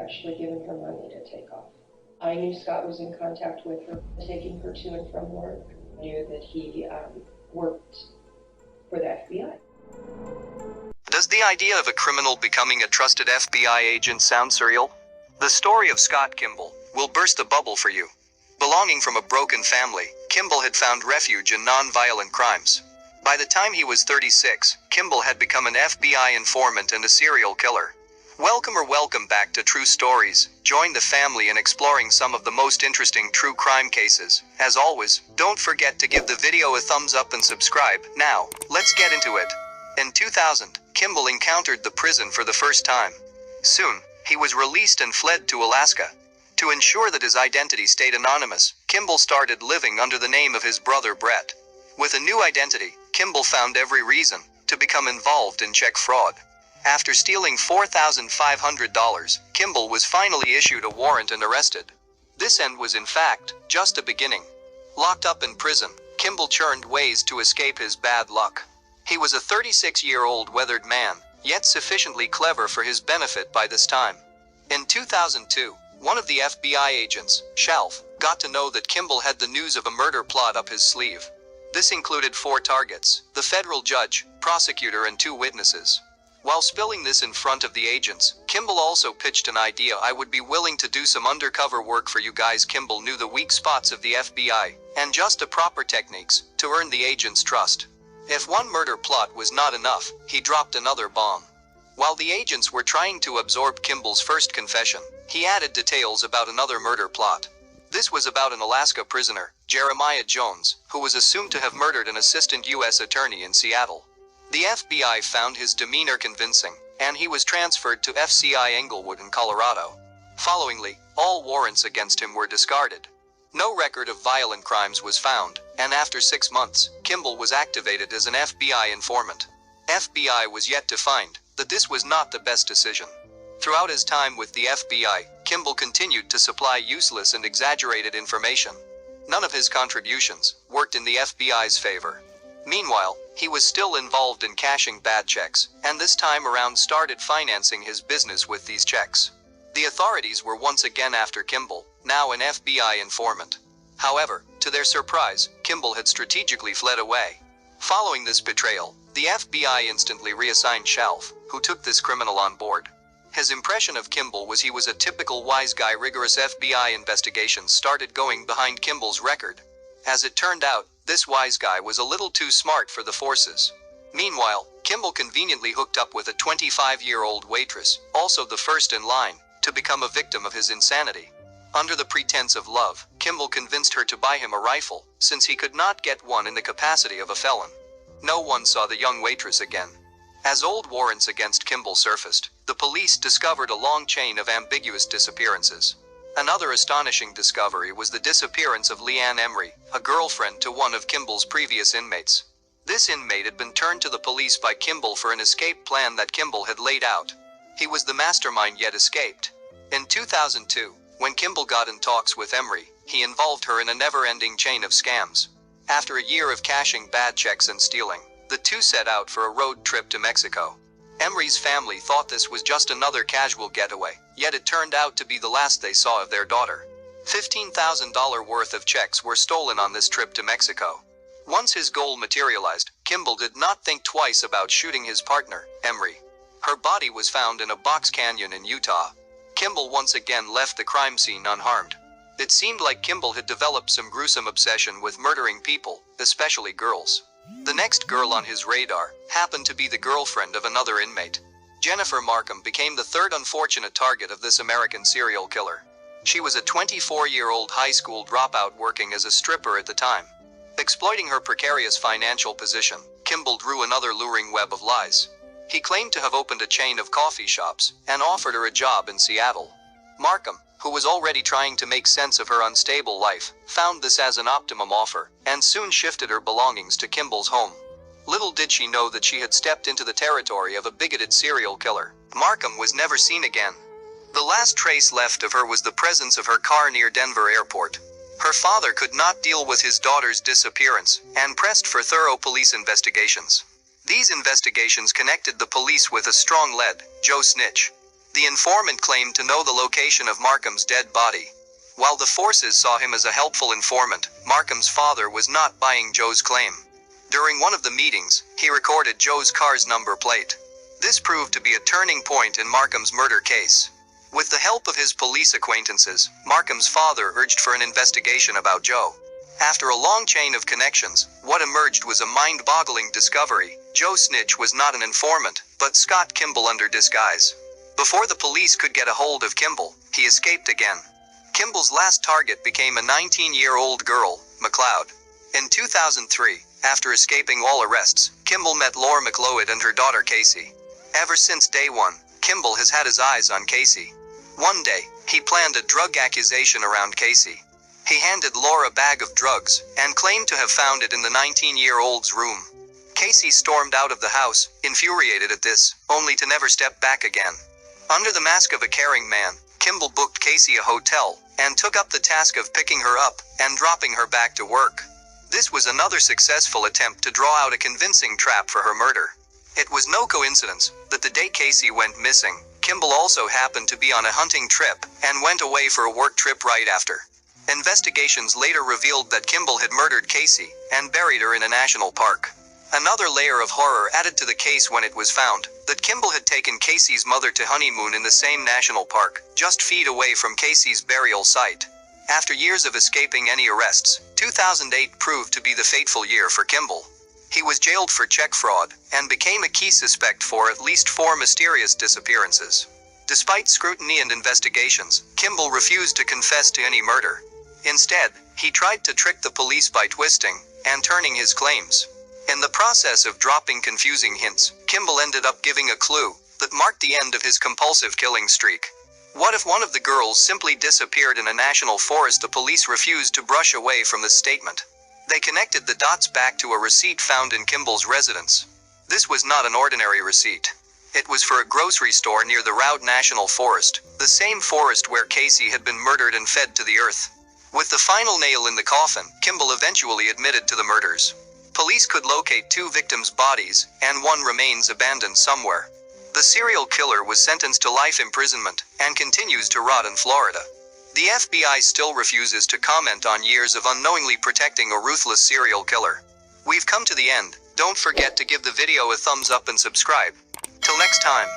actually given her money to take off. I knew Scott was in contact with her, taking her to and from work. I knew that he worked for the FBI. Does the idea of a criminal becoming a trusted FBI agent sound surreal? The story of Scott Kimball will burst the bubble for you. Belonging from a broken family, Kimball had found refuge in non-violent crimes. By the time he was 36, Kimball had become an FBI informant and a serial killer. Welcome back to True Stories. Join the family in exploring some of the most interesting true crime cases. As always, don't forget to give the video a thumbs up and subscribe. Now, let's get into it. In 2000, Kimball encountered the prison for the first time. Soon, he was released and fled to Alaska. To ensure that his identity stayed anonymous, Kimball started living under the name of his brother Brett. With a new identity, Kimball found every reason to become involved in check fraud. After stealing $4,500, Kimball was finally issued a warrant and arrested. This end was in fact just a beginning. Locked up in prison, Kimball churned ways to escape his bad luck. He was a 36-year-old weathered man, yet sufficiently clever for his benefit by this time. In 2002, one of the FBI agents, Shelf, got to know that Kimball had the news of a murder plot up his sleeve. This included 4 targets, the federal judge, prosecutor and 2 witnesses. While spilling this in front of the agents, Kimball also pitched an idea: I would be willing to do some undercover work for you guys. Kimball knew the weak spots of the FBI, and just the proper techniques, to earn the agents' trust. If one murder plot was not enough, he dropped another bomb. While the agents were trying to absorb Kimball's first confession, he added details about another murder plot. This was about an Alaska prisoner, Jeremiah Jones, who was assumed to have murdered an assistant U.S. attorney in Seattle. The FBI found his demeanor convincing, and he was transferred to FCI Englewood in Colorado. Followingly, all warrants against him were discarded. No record of violent crimes was found, and after 6 months, Kimball was activated as an FBI informant. FBI was yet to find that this was not the best decision. Throughout his time with the FBI, Kimball continued to supply useless and exaggerated information. None of his contributions worked in the FBI's favor. Meanwhile, he was still involved in cashing bad checks, and this time around started financing his business with these checks. The authorities were once again after Kimball, now an FBI informant. However, to their surprise, Kimball had strategically fled away. Following this betrayal, the FBI instantly reassigned Shelf, who took this criminal on board. His impression of Kimball was he was a typical wise guy. Rigorous FBI investigations started going behind Kimball's record. As it turned out, this wise guy was a little too smart for the forces. Meanwhile, Kimball conveniently hooked up with a 25-year-old waitress, also the first in line, to become a victim of his insanity. Under the pretense of love, Kimball convinced her to buy him a rifle, since he could not get one in the capacity of a felon. No one saw the young waitress again. As old warrants against Kimball surfaced, the police discovered a long chain of ambiguous disappearances. Another astonishing discovery was the disappearance of Leanne Emery, a girlfriend to one of Kimball's previous inmates. This inmate had been turned to the police by Kimball for an escape plan that Kimball had laid out. He was the mastermind yet escaped. In 2002, when Kimball got in talks with Emery, he involved her in a never-ending chain of scams. After a year of cashing bad checks and stealing, the two set out for a road trip to Mexico. Emery's family thought this was just another casual getaway, yet it turned out to be the last they saw of their daughter. $15,000 worth of checks were stolen on this trip to Mexico. Once his goal materialized, Kimball did not think twice about shooting his partner, Emery. Her body was found in a box canyon in Utah. Kimball once again left the crime scene unharmed. It seemed like Kimball had developed some gruesome obsession with murdering people, especially girls. The next girl on his radar happened to be the girlfriend of another inmate. Jennifer Markham became the third unfortunate target of this American serial killer. She was a 24-year-old high school dropout working as a stripper at the time. Exploiting her precarious financial position, Kimball drew another luring web of lies. He claimed to have opened a chain of coffee shops and offered her a job in Seattle. Markham, who was already trying to make sense of her unstable life, found this as an optimum offer, and soon shifted her belongings to Kimball's home. Little did she know that she had stepped into the territory of a bigoted serial killer. Markham was never seen again. The last trace left of her was the presence of her car near Denver Airport. Her father could not deal with his daughter's disappearance, and pressed for thorough police investigations. These investigations connected the police with a strong lead, Joe Snitch. The informant claimed to know the location of Markham's dead body. While the forces saw him as a helpful informant, Markham's father was not buying Joe's claim. During one of the meetings, he recorded Joe's car's number plate. This proved to be a turning point in Markham's murder case. With the help of his police acquaintances, Markham's father urged for an investigation about Joe. After a long chain of connections, what emerged was a mind-boggling discovery. Joe Snitch was not an informant, but Scott Kimball under disguise. Before the police could get a hold of Kimball, he escaped again. Kimball's last target became a 19-year-old girl, McLeod. In 2003, after escaping all arrests, Kimball met Laura McLeod and her daughter Casey. Ever since day one, Kimball has had his eyes on Casey. One day, he planned a drug accusation around Casey. He handed Laura a bag of drugs, and claimed to have found it in the 19-year-old's room. Casey stormed out of the house, infuriated at this, only to never step back again. Under the mask of a caring man, Kimball booked Casey a hotel, and took up the task of picking her up, and dropping her back to work. This was another successful attempt to draw out a convincing trap for her murder. It was no coincidence that the day Casey went missing, Kimball also happened to be on a hunting trip, and went away for a work trip right after. Investigations later revealed that Kimball had murdered Casey, and buried her in a national park. Another layer of horror added to the case when it was found that Kimball had taken Casey's mother to honeymoon in the same national park, just feet away from Casey's burial site. After years of escaping any arrests, 2008 proved to be the fateful year for Kimball. He was jailed for check fraud, and became a key suspect for at least 4 mysterious disappearances. Despite scrutiny and investigations, Kimball refused to confess to any murder. Instead, he tried to trick the police by twisting and turning his claims. In the process of dropping confusing hints, Kimball ended up giving a clue that marked the end of his compulsive killing streak. What if one of the girls simply disappeared in a national forest? The police refused to brush away from the statement. They connected the dots back to a receipt found in Kimball's residence. This was not an ordinary receipt. It was for a grocery store near the Roud National Forest, the same forest where Casey had been murdered and fed to the earth. With the final nail in the coffin, Kimball eventually admitted to the murders. Police could locate 2 victims' bodies, and one remains abandoned somewhere. The serial killer was sentenced to life imprisonment, and continues to rot in Florida. The FBI still refuses to comment on years of unknowingly protecting a ruthless serial killer. We've come to the end. Don't forget to give the video a thumbs up and subscribe. Till next time.